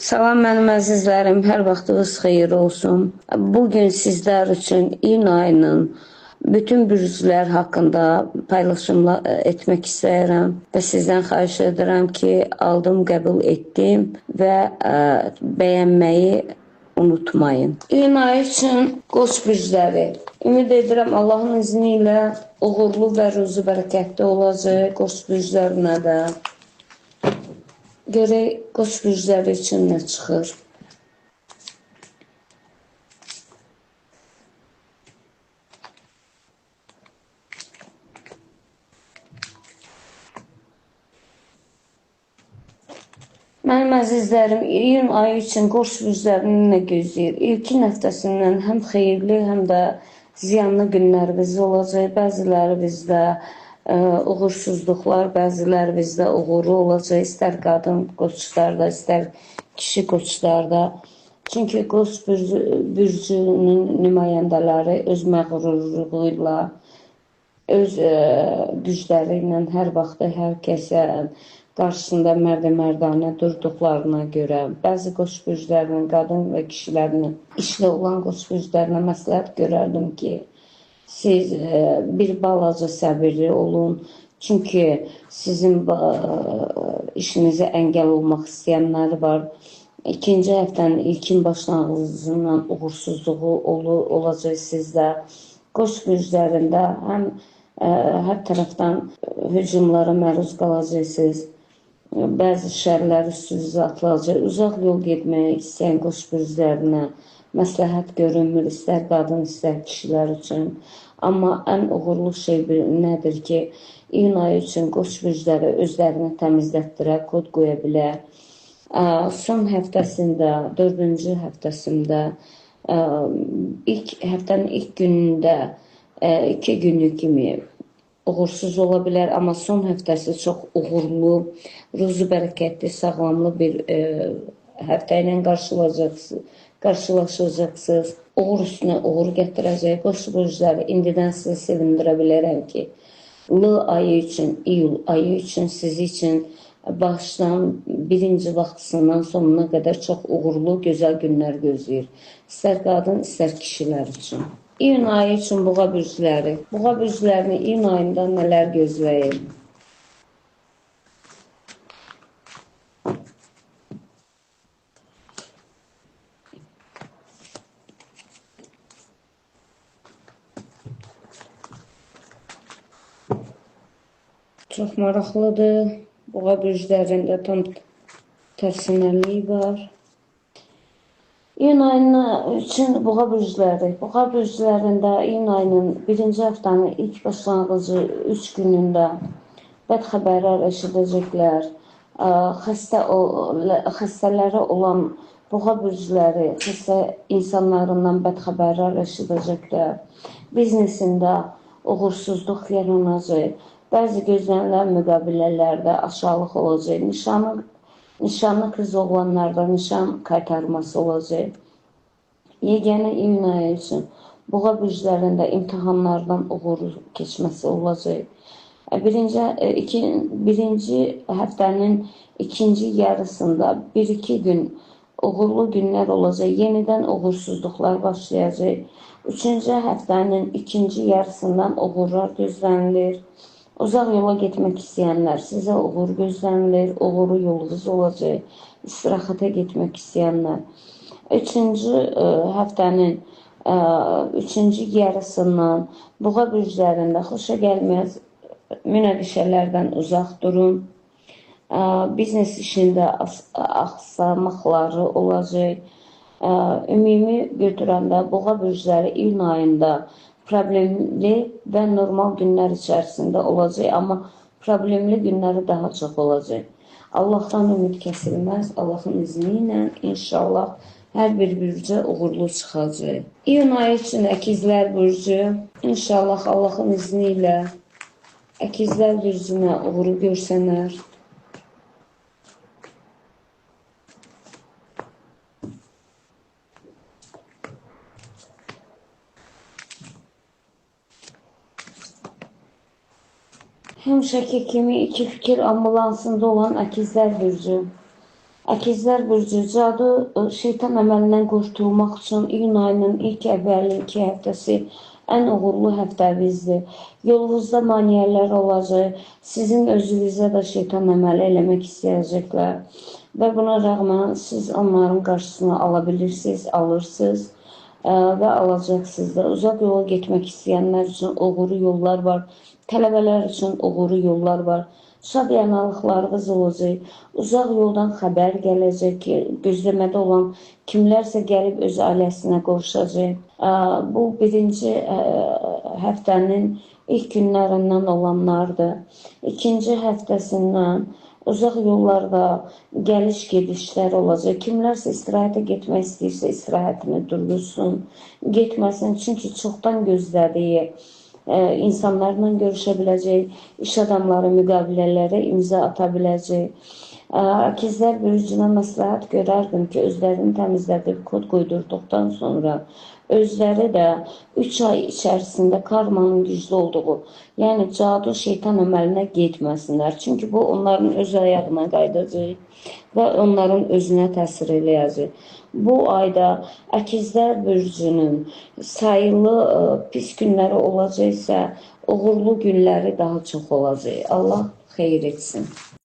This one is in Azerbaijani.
Salam mənim əzizlərim, hər vaxtınız xeyir olsun. Bugün sizlər üçün iyun ayının bütün bürclər haqqında paylaşımlar etmək istəyirəm və sizdən xahiş edirəm ki, aldım, qəbul etdim və bəyənməyi unutmayın. İyun ayı üçün Qoç bürcləri. Ümid edirəm Allahın izni ilə uğurlu və ruzi bərəkətli olacaq Qoç bürclərinə də. Görək Qoç bürcləri üçün nə çıxır. Mənim əzizlərim, iyun ayı üçün Qoç bürclərini nə gözləyir? İlkin həftəsindən həm xeyirli, həm də ziyanlı günlərimiz olacaq. Bəziləri bizdə uğursuzluqlar, bəziləri bizdə uğurlu olacaq. İstər qadın qoçlarda, istər kişi qoçlarda. Çünki Qoç bürcünün nümayəndələri öz məğrurluğu ilə, öz gücləri ilə hər vaxt hər kəsə qarşısında mərdə-mərdanə durduqlarına görə, bəzi Qoç bürclərinin, qadın və kişilərinin işlə olan Qoç bürclərinə məsləhət görərdim ki, siz bir balaca səbirli olun. Çünki sizin işinizə əngəl olmaq istəyənlər var. İkinci həftənin ilkin başlanğıcından uğursuzluğu olacaq sizdə. Qoç bürclərində həm hər tərəfdən hücumlara məruz qalacaqsınız. Bəzi şərlər üstünüzə atılacaq. Uzaq yol getməyə istəyən Qoç bürclərinə məsləhət görünmür, istər qadın, istər kişilər üçün. Amma ən uğurlu şey nədir ki, iyun ayı üçün Qoç bürcləri özlərini təmizlətdirə, kod qoya bilər. Son həftəsində, 4-cü həftəsində, həftənin ilk günündə 2 günlük kimi uğursuz ola bilər, amma son həftəsi çox uğurlu, ruzi bərəkətli, sağlamlı bir həftə ilə qarşılaşacaqsınız. Uğur üstünə uğur gətirəcək. Qoç bürcləri indidən sizi sevindirə bilərəm ki, L ayı üçün, iyul ayı üçün, sizi üçün başdan birinci vaxtısından sonuna qədər çox uğurlu, gözəl günlər gözləyir. İstər qadın, istər kişilər üçün. İyun ayı üçün Boğa bürcləri. Boğa bürclərini iyun ayında nələr gözləyir? Çox maraqlıdır. Boğa bürclərində tam tərsinəllik var. İyun ayı üçün Boğa bürcləri. Boğa bürclərində iyun ayının birinci həftənin ilk başlanğıcı 3 günündə bəd xəbərlər eşidəcəklər. Xəstələri olan Boğa bürcləri xəstə insanlarından bəd xəbərlər eşidəcəklər. Biznesində uğursuzluq yaranacaq. Bəzi gözlənilən müqavilələrdə aşağılıq olacaq. Nişanlı qız oğlanlarda nişan qaytarması olacaq. Yeganə iyun ayı üçün Boğa bürclərində imtahanlardan uğurlu keçməsi olacaq. Birinci həftənin ikinci yarısında 1-2 gün uğurlu günlər olacaq. Yenidən uğursuzluqlar başlayacaq. Üçüncü həftənin ikinci yarısından uğurlar gözlənilir. Uzaq yola getmək istəyənlər, sizə uğur gözlənilir, uğurlu yolunuz olacaq, istirahətə getmək istəyənlər. Üçüncü həftənin üçüncü yarısından Boğa bürclərində xoşa gəlməz münaqişələrdən uzaq durun. Biznes işində axsamaqları olacaq. Ümumi götürəndə Boğa bürcləri iyun ayında problemli və normal günlər içərisində olacaq, amma problemli günləri daha çox olacaq. Allahdan ümid kəsilməz, Allahın izni ilə inşallah hər bir bürcə uğurlu çıxacaq. İyun ayı üçün Əkizlər bürcü, inşallah Allahın izni ilə Əkizlər bürcünə uğuru görsənər. Həmişəki kimi iki fikir ambulansında olan Əkizlər bürcü. Əkizlər Burcu, cadu şeytan əməlindən qurtulmaq üçün iyun ayının ilk əvvəli 2 həftəsi ən uğurlu həftəvizdir. Yolunuzda maneələr olacaq, sizin özünüzə də şeytan əməli eləmək istəyəcəklər. Və buna rəğmən siz onların qarşısını ala bilirsiniz, alırsınız və alacaqsınız da. Uzaq yola getmək istəyənlər üçün uğurlu yollar var, tələbələr üçün uğurlu yollar var. Şad yanılıqlarınız olacaq, uzaq yoldan xəbər gələcək ki, gözləmədə olan kimlərsə gəlib öz ailəsinə qovuşacaq. Bu birinci həftənin ilk günlərindən olanlardır. İkinci həftəsindən uzaq yollarda gəliş-gedişlər olacaq. Kimlərsə istirahətə getmək istəyirsə istirahətini durdursun, getməsin. Çünki çoxdan gözlədiyi insanlarla görüşə biləcək, iş adamları müqavilələrə imza ata biləcək. Əkizlər Burcuna məsləhət görərdim ki, özlərini təmizlədib kod qoydurduqdan sonra özləri də 3 ay içərisində karmanın güclü olduğu, yəni cadu şeytan əməlinə getməsinlər. Çünki bu onların öz ayağına qaydacaq və onların özünə təsir eləyəcək. Bu ayda Əkizlər Burcunun sayılı pis günləri olacaqsa, uğurlu günləri daha çox olacaq. Allah xeyir etsin.